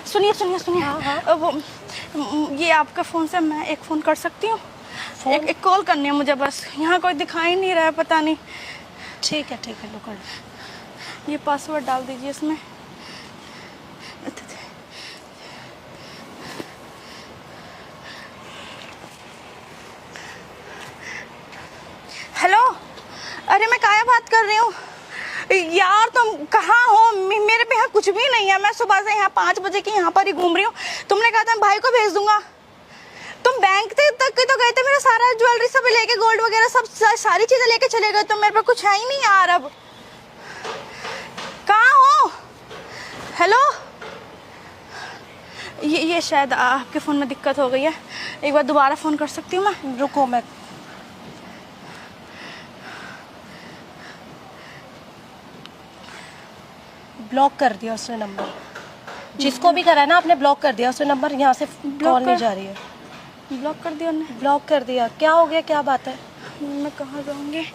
सुनिए सुनिए सुनिए। हाँ। वो ये आपके फ़ोन से मैं एक फ़ोन कर सकती हूँ? एक कॉल करनी है मुझे बस। यहाँ कोई दिखाई नहीं रहा है, पता नहीं। ठीक है लो कर लो। ये पासवर्ड डाल दीजिए इसमें। हेलो, अरे मैं काया बात कर रही हूँ यार। तुम कहाँ हो? मेरे पे यहाँ कुछ भी नहीं है। मैं सुबह से यहाँ 5 बजे की यहाँ पर ही घूम रही हूँ। तुमने कहा था मैं भाई को भेज दूंगा। तुम बैंक तक तो गए थे, मेरा सारा ज्वेलरी सब लेके, गोल्ड वगैरह सब सारी चीजें लेके चले गए। तो मेरे पे कुछ है ही नहीं यार। अब कहाँ हो? हेलो, ये शायद आपके फ़ोन में दिक्कत हो गई है। एक बार दोबारा फ़ोन कर सकती हूँ मैं? रुको, मैं ब्लॉक कर दिया उसने नंबर। जिसको भी करा है ना आपने ब्लॉक कर दिया उसने नंबर। यहाँ से कॉल नहीं जा रही है। ब्लॉक कर दिया उन्होंने? ब्लॉक कर दिया। क्या हो गया, क्या बात है? मैं कहाँ जाऊँगी?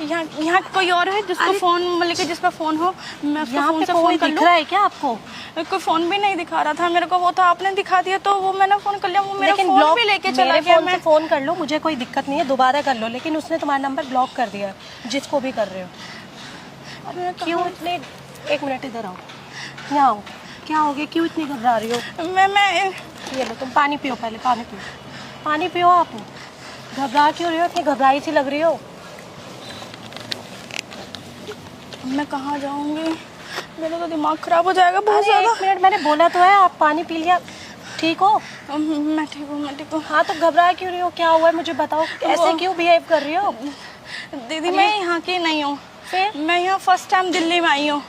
यहाँ कोई और है जिसको फ़ोन मतलब जिसका फ़ोन हो? मैं उसको फ़ोन से फ़ोन कर लूँ? दिख रहा है क्या आपको? कोई फ़ोन भी नहीं दिखा रहा था मेरे को। वो तो आपने दिखा दिया तो वो मैंने फ़ोन कर लिया। वो मेरा फ़ोन भी लेके चला गया। मैं फ़ोन कर लो, मुझे कोई दिक्कत नहीं है, दोबारा कर लो। लेकिन उसने तुम्हारा नंबर ब्लॉक कर दिया जिसको भी कर रहे हो। क्यों इतने? एक मिनट इधर आओ, यहाँ आओ। क्या हो गया, क्यों इतनी घबरा रही हो? मैं ये लो, तुम पानी पियो, पहले पानी पियो। पानी पियो। आप घबरा क्यों रही हो? इतनी घबराई सी लग रही हो। मैं कहाँ जाऊँगी? मेरा तो दिमाग ख़राब हो जाएगा बहुत ज़्यादा। 1 मिनट, मैंने बोला तो है, आप पानी पी लिया। ठीक हो? मैं ठीक हूँ। हाँ तो घबरा क्यों रही हो? क्या हुआ है मुझे बताओ। ऐसे क्यों बिहेव कर रही हो? दीदी मैं यहाँ की नहीं हूँ। फिर? मैं यहाँ फर्स्ट टाइम दिल्ली में आई हूँ।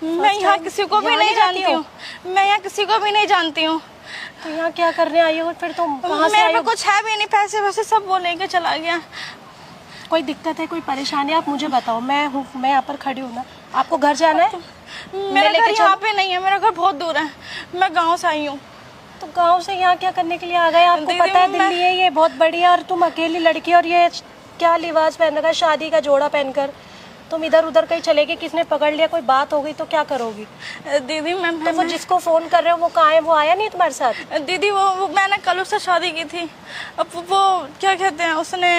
मैं यहाँ किसी को भी नहीं जानती हूँ। मैं यहाँ किसी को भी नहीं जानती हूँ। तो यहाँ क्या करने आई हो फिर? तुम कहाँ से आई हो? मेरे पे कुछ है भी नहीं, पैसे वैसे सब वो लेके चला गया। कोई दिक्कत है, कोई परेशानी है, आप मुझे बताओ। मैं हूँ, मैं यहाँ पर खड़ी हूँ ना। आपको घर जाना है? मेरा घर यहाँ पे नहीं है, मेरा घर बहुत दूर है। मैं गाँव से आई हूँ। तो गाँव से यहाँ क्या करने के लिए आ गए? आपको पता है दिल्ली है ये बहुत बड़ी है, और तुम अकेली लड़की, और ये क्या लिबास पहन रखा है, शादी का जोड़ा पहनकर तुम इधर उधर कहीं चले गए। किसने पकड़ लिया, कोई बात हो गई तो क्या करोगी? दीदी तो वो जिसको फोन कर रहे हो वो कहाँ है? वो आया नहीं तुम्हारे साथ? दीदी वो मैंने कल उससे शादी की थी। अब वो क्या कहते हैं, उसने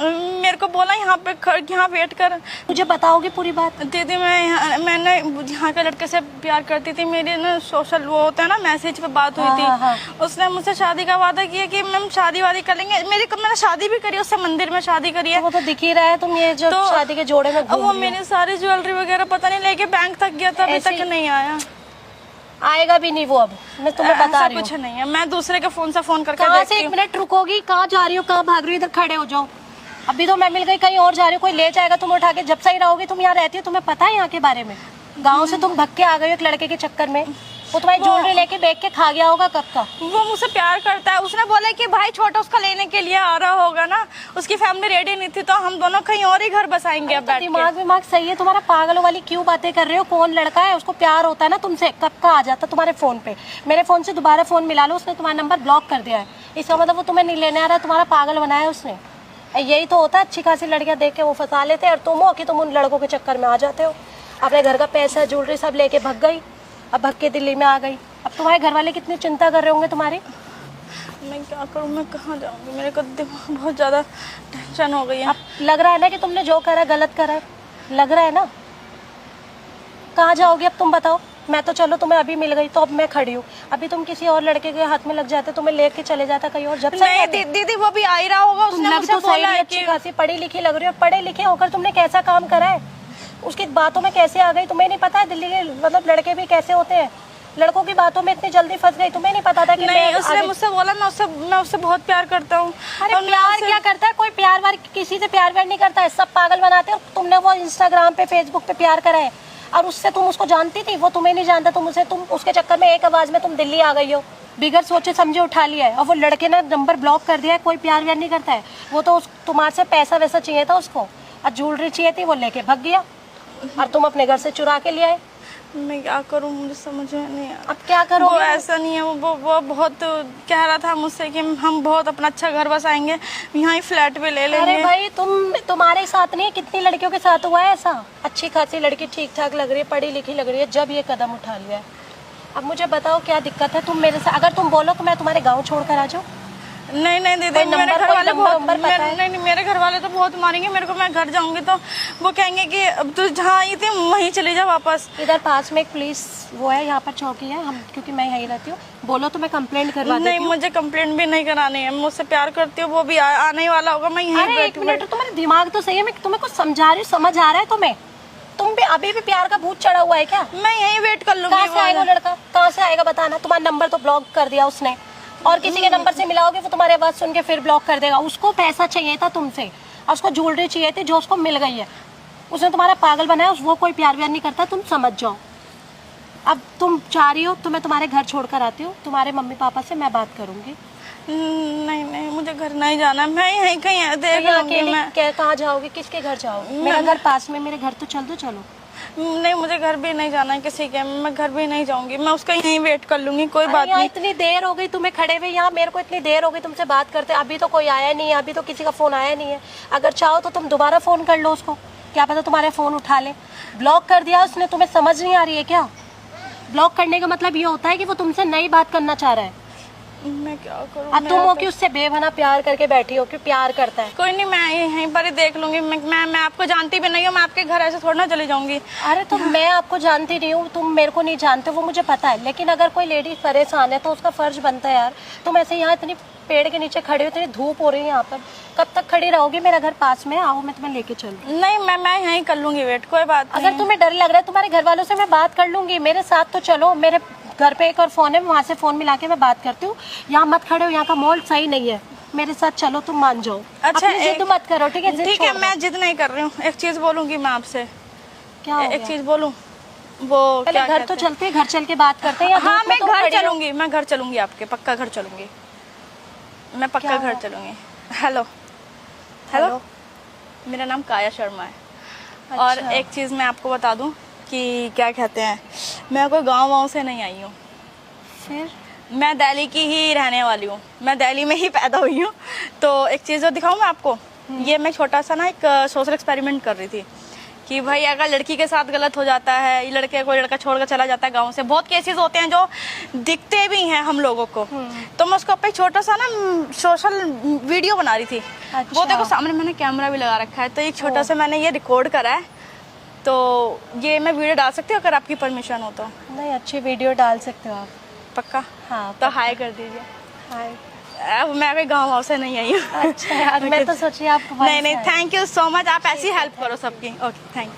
मेरे को बोला यहाँ वेट कर। मुझे बताओगी पूरी बात? दीदी मैंने यहाँ के लड़के से प्यार करती थी। मेरी ना सोशल वो होता है ना, मैसेज पे बात हुई थी। हाँ। उसने मुझसे शादी का वादा किया कि मैम शादी वादी कर लेंगे। मैंने शादी भी करी, उससे मंदिर में शादी करी है। तो वो तो दिख ही रहा है, तुम ये जो तो शादी के जोड़े में घूम वो रही हो। मेरी सारी ज्वेलरी वगैरह पता नहीं लेके बैंक तक गया था, अभी तक नहीं आया। आएगा भी नहीं वो। अब मैं तुम्हें बता रही हूँ कुछ नहीं है। मैं दूसरे के फोन से फोन करके कहाँ देखती से? हूँ। 1 मिनट रुकोगी? कहाँ जा रही हो, कहाँ भाग रही हो? इधर खड़े हो जाओ। अभी तो मैं मिल गई, कहीं और जा रही हो, कोई ले जाएगा तुम्हें उठा के। जब सही रहोगी, तुम यहाँ रहती हो, तुम्हें पता है यहाँ के बारे में। गांव से तुम भग के आ गई हो एक लड़के के चक्कर में। वो तुम्हारी ज्वेलरी लेके बेच के खा गया होगा कब का। वो मुझसे प्यार करता है। उसने बोला कि भाई छोटा उसका लेने के लिए आ रहा होगा ना, उसकी फैमिली रेडी नहीं थी, तो हम दोनों कहीं और ही घर बसाएंगे। अब बैठ के दिमाग सही है तुम्हारा? पागलों वाली क्यों बातें कर रहे हो? कौन लड़का है? उसको प्यार होता है ना तुमसे, कब का आ जाता तुम्हारे फोन पे। मेरे फोन से दोबारा फोन मिला लो, उसने तुम्हारा नंबर ब्लॉक कर दिया है। इसका मतलब वो तुम्हें नहीं लेने आ रहा है, तुम्हारा पागल बनाया उसने। यही तो होता है, अच्छी खासी लड़कियां देख के वो फंसा लेते हैं, और तुम हो कि तुम उन लड़कों के चक्कर में आ जाते हो। अपने घर का पैसा ज्वेलरी सब लेके भग गई, अब भग के दिल्ली में आ गई। अब तुम्हारे घर वाले कितनी चिंता कर रहे होंगे तुम्हारी। मैं क्या करूँ, मैं कहाँ जाऊँगी? मेरे को दिमाग बहुत ज़्यादा टेंशन हो गई है। अब लग रहा है ना कि तुमने जो करा गलत करा है, लग रहा है ना। कहाँ जाओगी अब तुम बताओ? मैं तो चलो तुम्हें अभी मिल गई तो अब मैं खड़ी हूँ। अभी तुम किसी और लड़के के हाथ में लग जाते, तुम्हें लेके चले जाता कहीं और। जब नहीं दीदी वो भी आ ही रहा होगा। उसने मुझसे बोला है अच्छी खासी पढ़ी लिखी लग रही हो। पढ़े लिखे होकर तुमने कैसा काम करा है? उसकी बातों में कैसे आ गई? तुम्हें नहीं पता है दिल्ली के मतलब लड़के भी कैसे होते हैं? लड़कों की बातों में इतनी जल्दी फंस गई, तुम्हें नहीं पता था कि नहीं, उसने मुझसे बोला मैं उससे बहुत प्यार करता हूँ। अरे प्यार क्या करता है? कोई प्यार वार किसी से प्यार व्यार नहीं करता है, सब पागल बनाते हैं। तुमने वो इंस्टाग्राम पे फेसबुक पे प्यार करा है, और उससे तुम उसको जानती थी, वो तुम्हें नहीं जानता। तुम उसके चक्कर में एक आवाज में तुम दिल्ली आ गई हो, बिगड़ सोचे समझे उठा लिया है। और वो लड़के ने नंबर ब्लॉक कर दिया है। कोई प्यार व्यार नहीं करता है, वो तो तुम्हारे से पैसा वैसा चाहिए था उसको, और ज्वेलरी चाहिए थी, वो लेके भग गया, और तुम अपने घर से चुरा के ले आए। मैं क्या करूं, मुझे समझ में नहीं आ। अब क्या करोगे? वो ऐसा नहीं है, वो बहुत कह रहा था मुझसे कि हम बहुत अपना अच्छा घर बसाएंगे, यहाँ ही फ्लैट पे ले लेंगे। अरे भाई तुम्हारे साथ नहीं, कितनी लड़कियों के साथ हुआ है ऐसा। अच्छी खासी लड़की ठीक ठाक लग रही है, पढ़ी लिखी लग रही है, जब ये कदम उठा लिया है। अब मुझे बताओ क्या दिक्कत है, तुम मेरे से अगर तुम बोलो तो मैं तुम्हारे गाँव छोड़ कर आ जाऊँ। नहीं नहीं दीदी, कोई मेरे नंबर, घर कोई वाले नंबर बहुत वंबर पता है? नहीं, मेरे घर वाले तो बहुत मारेंगे मेरे को। मैं घर जाऊंगी तो वो कहेंगे कि अब तू जहाँ आई थी वहीं चली जा वापस। इधर पास में एक पुलिस वो है, यहाँ पर चौकी है, हम क्योंकि मैं यहीं रहती हूँ, बोलो तो मैं कंप्लेंट करवा देती नहीं, हूँ। मुझे कंप्लेंट भी नहीं करानी है, मुझसे प्यार करती हूँ, वो भी आने ही वाला होगा, मैं यहीं अरे एक बैठी मिनट, तुम्हारा दिमाग तो सही है, मैं तुम्हें कुछ समझा रही हूँ, समझ आ रहा है तुम्हें? तुम भी अभी भी प्यार का भूत चढ़ा हुआ है क्या? मैं यहीं वेट कर लूंगी। कहाँ से आएगा वो लड़का, कहाँ से आएगा बताना? तुम्हारा नंबर तो ब्लॉक कर दिया उसने, और किसी के नंबर से मिलाओगे वो तुम्हारी आवाज सुन के फिर ब्लॉक कर देगा। उसको पैसा चाहिए था तुमसे, और उसको ज्वेलरी चाहिए थी जो उसको मिल गई है। उसने तुम्हारा पागल बनाया, वो कोई प्यार व्यार नहीं करता, तुम समझ जाओ। अब तुम चाह रही हो तो मैं तुम्हारे घर छोड़कर आती हूँ, तुम्हारे मम्मी पापा से मैं बात करूंगी। नहीं नहीं, मुझे घर नहीं जाना, मैं यहीं कहीं देख तो लूंगी। मैं कहाँ जाओगी, किसके घर जाओगी? मेरा घर पास में, मेरे घर तो चल दो, चलो। नहीं, मुझे घर भी नहीं जाना है किसी के, मैं घर भी नहीं जाऊंगी, मैं उसका यहीं वेट कर लूंगी, कोई बात यहाँ नहीं। इतनी देर हो गई तुम्हें खड़े हुए यहाँ, मेरे को इतनी देर हो गई तुमसे बात करते, अभी तो कोई आया नहीं है, अभी तो किसी का फोन आया नहीं है। अगर चाहो तो तुम दोबारा फोन कर लो उसको, क्या पता तुम्हारे फोन उठा ले। ब्लॉक कर दिया उसने, तुम्हें समझ नहीं आ रही है क्या? ब्लॉक करने का मतलब ये होता है कि वो तुमसे नई बात करना चाह रहा है। मैं क्या करूं? अब तुम हो कि उससे बेबना प्यार करके बैठी हो कि प्यार करता है। कोई नहीं, मैं यहीं पर ही देख लूंगी। मैं आपको जानती भी नहीं हूँ, मैं आपके घर ऐसे थोड़ा ना चली जाऊंगी। अरे तो मैं आपको जानती नहीं हूँ, तुम मेरे को नहीं जानते, वो मुझे पता है, लेकिन अगर कोई लेडी परेशान है तो उसका फर्ज बनता है यार। तुम ऐसे यहाँ इतनी पेड़ के नीचे खड़ी हो, इतनी धूप हो रही है यहाँ पर, कब तक खड़ी रहोगी? मेरा घर पास में, आओ मैं तुम्हें लेके चलूँ। नहीं, मैं यहीं कर लूंगी वेट, कोई बात नहीं। अगर तुम्हें डर लग रहा है तुम्हारे घर वालों से, मैं बात कर लूंगी, मेरे साथ तो चलो। मेरे घर पे एक और फोन है, वहाँ से फोन मिला के मैं बात करती हूँ। यहाँ मत खड़े हो, यहाँ का माहौल सही नहीं है, मेरे साथ चलो, तुम मान जाओ। अच्छा, अपनी जिद मत करो, ठीक है? जिद ठीक है, छोड़ दो। मैं जिद नहीं कर रही हूँ। एक चीज बोलूंगी मैं आपसे, क्या हो एक गया? चीज बोलूं, वो पहले क्या घर तो कहते हैं? चलते हैं, घर चल के बात करते हैं। या हाँ, धूप में मैं तुम घर खड़ी हो? चलूंगी, मैं घर चलूंगी, आपके पक्का घर चलूंगी, मैं पक्का क्या घर हुआ? चलूंगी। हेलो हेलो, मेरा नाम काया शर्मा है। और अच्छा। एक चीज़ मैं आपको बता दूं कि क्या कहते हैं, मैं कोई गांव से नहीं आई हूँ, फिर मैं दिल्ली की ही रहने वाली हूँ, मैं दिल्ली में ही पैदा हुई हूँ। तो एक चीज़ जो दिखाऊँ मैं आपको, ये मैं छोटा सा ना एक सोशल एक्सपेरिमेंट कर रही थी कि भाई अगर लड़की के साथ गलत हो जाता है, ये लड़के कोई लड़का छोड़कर चला जाता है गांव से, बहुत केसेस होते हैं जो दिखते भी हैं हम लोगों को। तो मैं उसको एक छोटा सा ना सोशल वीडियो बना रही थी। अच्छा। वो देखो सामने मैंने कैमरा भी लगा रखा है, तो एक छोटा सा मैंने ये रिकॉर्ड करा है, तो ये मैं वीडियो डाल सकती हूँ अगर आपकी परमिशन हो तो। नहीं, अच्छी वीडियो डाल सकते हो आप। पक्का? हाँ, तो हाय कर दीजिए। हाय। अब मैं कोई गाँव से नहीं आई हूँ। अच्छा यार, मैं तो सोची आप नहीं नहीं, थैंक यू सो मच, आप ऐसी हेल्प करो सबकी। Okay, thank you.